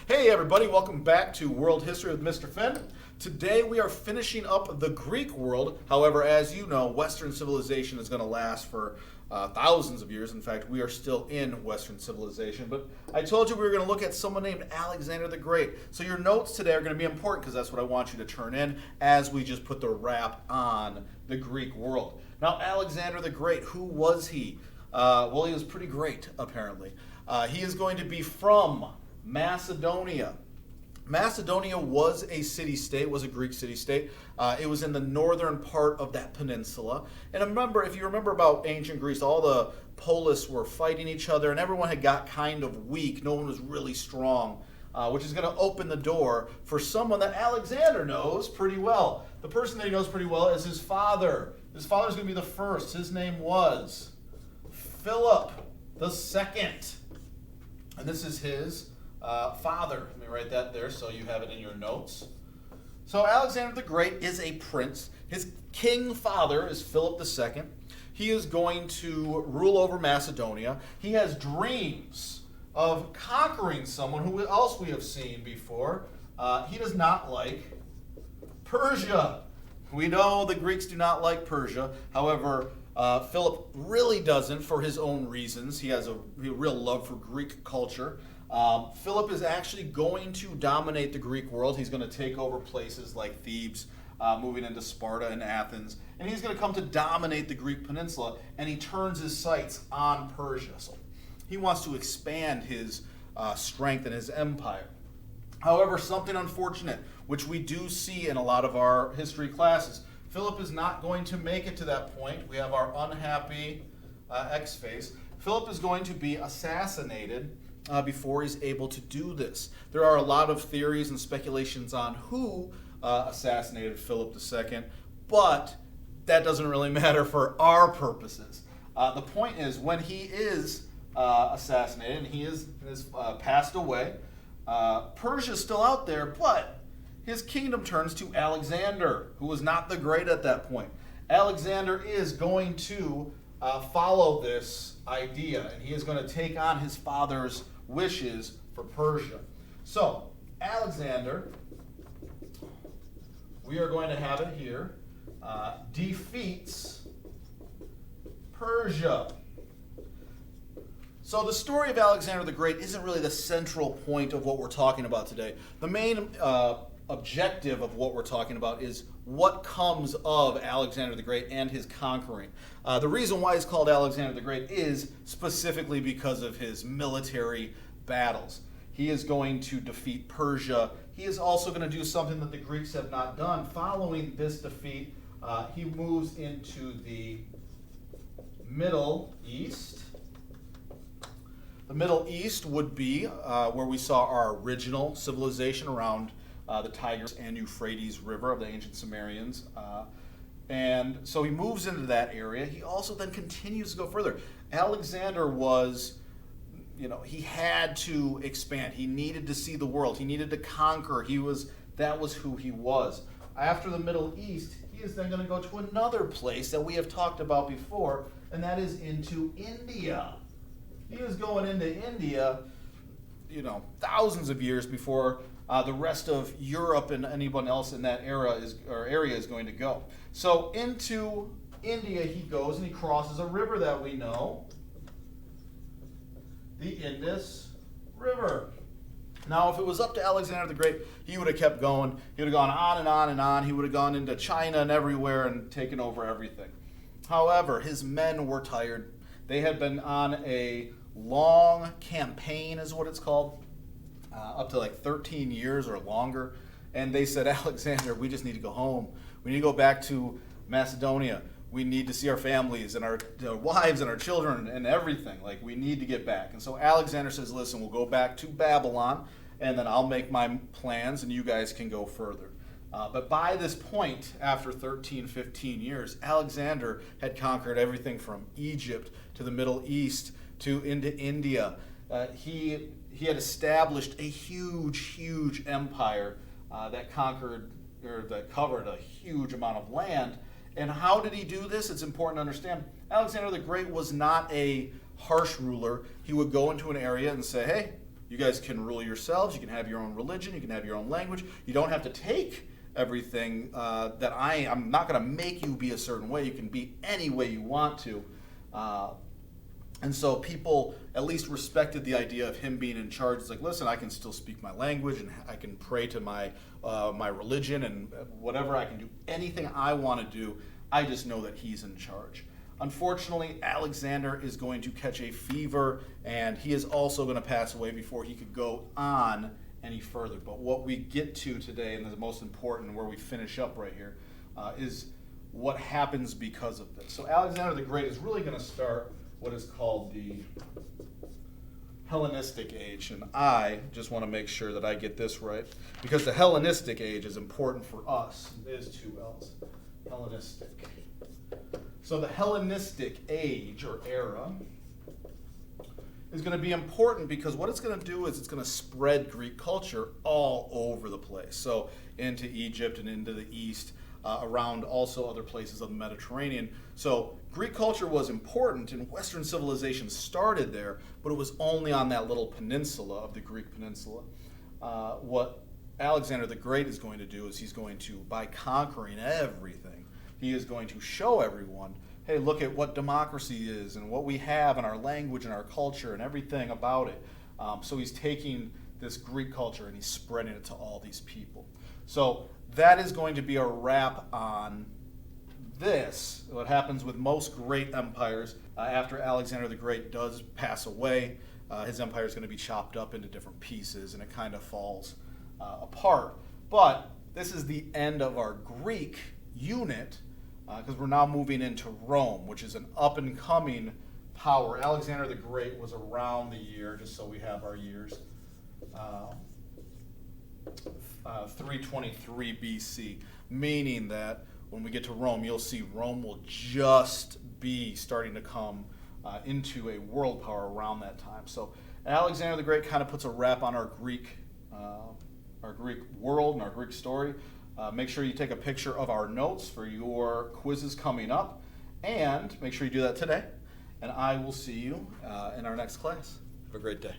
Hey everybody, welcome back to World History with Mr. Finn. Today we are finishing up the Greek world. However, as you know, Western civilization is going to last for thousands of years. In fact, we are still in Western civilization. But I told you we were going to look at someone named Alexander the Great. So your notes today are going to be important because that's what I want you to turn in as we just put the wrap on the Greek world. Now, Alexander the Great, who was he? Well, he was pretty great, apparently. He is going to be from Macedonia. Macedonia was a city-state, was a Greek city-state. It was in the northern part of that peninsula. And remember, if you remember about ancient Greece, all the polis were fighting each other, and everyone had got kind of weak. No one was really strong, which is going to open the door for someone that Alexander knows pretty well. The person that he knows pretty well is his father. His father's going to be the first. His name was Philip II. And this is his father. Let me write that there so you have it in your notes. So Alexander the Great is a prince. His king father is Philip II. He is going to rule over Macedonia. He has dreams of conquering someone who else we have seen before. He does not like Persia. We know the Greeks do not like Persia. However, Philip really doesn't for his own reasons. He has a real love for Greek culture. Philip is actually going to dominate the Greek world. He's going to take over places like Thebes, moving into Sparta and Athens, and he's going to come to dominate the Greek peninsula, and he turns his sights on Persia. So he wants to expand his strength and his empire. However, something unfortunate, which we do see in a lot of our history classes, Philip is not going to make it to that point. We have our unhappy X-face. Philip is going to be assassinated before he's able to do this. There are a lot of theories and speculations on who assassinated Philip II, but that doesn't really matter for our purposes. The point is, when he is assassinated and he is passed away, Persia's still out there, but his kingdom turns to Alexander, who was not the great at that point. Alexander is going to follow this idea, and he is going to take on his father's wishes for Persia. So, Alexander, we are going to have it here, defeats Persia. So the story of Alexander the Great isn't really the central point of what we're talking about today. The main objective of what we're talking about is what comes of Alexander the Great and his conquering. The reason why it's called Alexander the Great is specifically because of his military battles. He is going to defeat Persia. He is also going to do something that the Greeks have not done. Following this defeat, he moves into the Middle East. The Middle East would be where we saw our original civilization around the Tigris and Euphrates River of the ancient Sumerians. And so he moves into that area. He also then continues to go further. Alexander was, he had to expand. He needed to see the world. He needed to conquer. That was who he was. After the Middle East, he is then going to go to another place that we have talked about before, and that is into India. He is going into India, thousands of years before the rest of Europe and anyone else in that area is going to go. So into India he goes, and he crosses a river that we know, the Indus River. Now, if it was up to Alexander the Great, he would have kept going. He would have gone on and on and on. He would have gone into China and everywhere and taken over everything. However, his men were tired. They had been on a long campaign, is what it's called, up to like 13 years or longer. And they said, Alexander, we just need to go home. We need to go back to Macedonia. We need to see our families and our wives and our children and everything. Like, we need to get back. And so Alexander says, listen, we'll go back to Babylon, and then I'll make my plans, and you guys can go further. But by this point, after 13, 15 years, Alexander had conquered everything from Egypt to the Middle East to into India. He had established a huge empire that covered a huge amount of land. And how did he do this? It's important to understand. Alexander the Great was not a harsh ruler. He would go into an area and say, hey, You guys can rule yourselves. You can have your own religion. You can have your own language. You don't have to take everything that I'm not going to make you be a certain way. You can be any way you want to. And so people at least respected the idea of him being in charge. It's like, listen, I can still speak my language, and I can pray to my religion, and whatever, I can do anything I want to do. I just know that he's in charge. Unfortunately, Alexander is going to catch a fever, and he is also going to pass away before he could go on any further. But what we get to today, and the most important, where we finish up right here, is what happens because of this. So Alexander the Great is really going to start what is called the Hellenistic age, and I just want to make sure that I get this right, because the Hellenistic age is important for us. There's two L's. Hellenistic. So the Hellenistic age or era is going to be important because what it's going to do is it's going to spread Greek culture all over the place. So into Egypt and into the East, around also other places of the Mediterranean. So Greek culture was important, and Western civilization started there, but it was only on that little peninsula of the Greek peninsula. What Alexander the Great is going to do is he's going to, by conquering everything, he is going to show everyone, hey, look at what democracy is and what we have in our language and our culture and everything about it. So he's taking this Greek culture and he's spreading it to all these people. So that is going to be a wrap on this. What happens with most great empires after Alexander the Great does pass away, his empire is going to be chopped up into different pieces and it kind of falls apart. But this is the end of our Greek unit because we're now moving into Rome, which is an up-and-coming power. Alexander the Great was around the year, just so we have our years, 323 BC, meaning that when we get to Rome, you'll see Rome will just be starting to come into a world power around that time. So Alexander the Great kind of puts a wrap on our Greek world and our Greek story. Make sure you take a picture of our notes for your quizzes coming up, and make sure you do that today. And I will see you in our next class. Have a great day.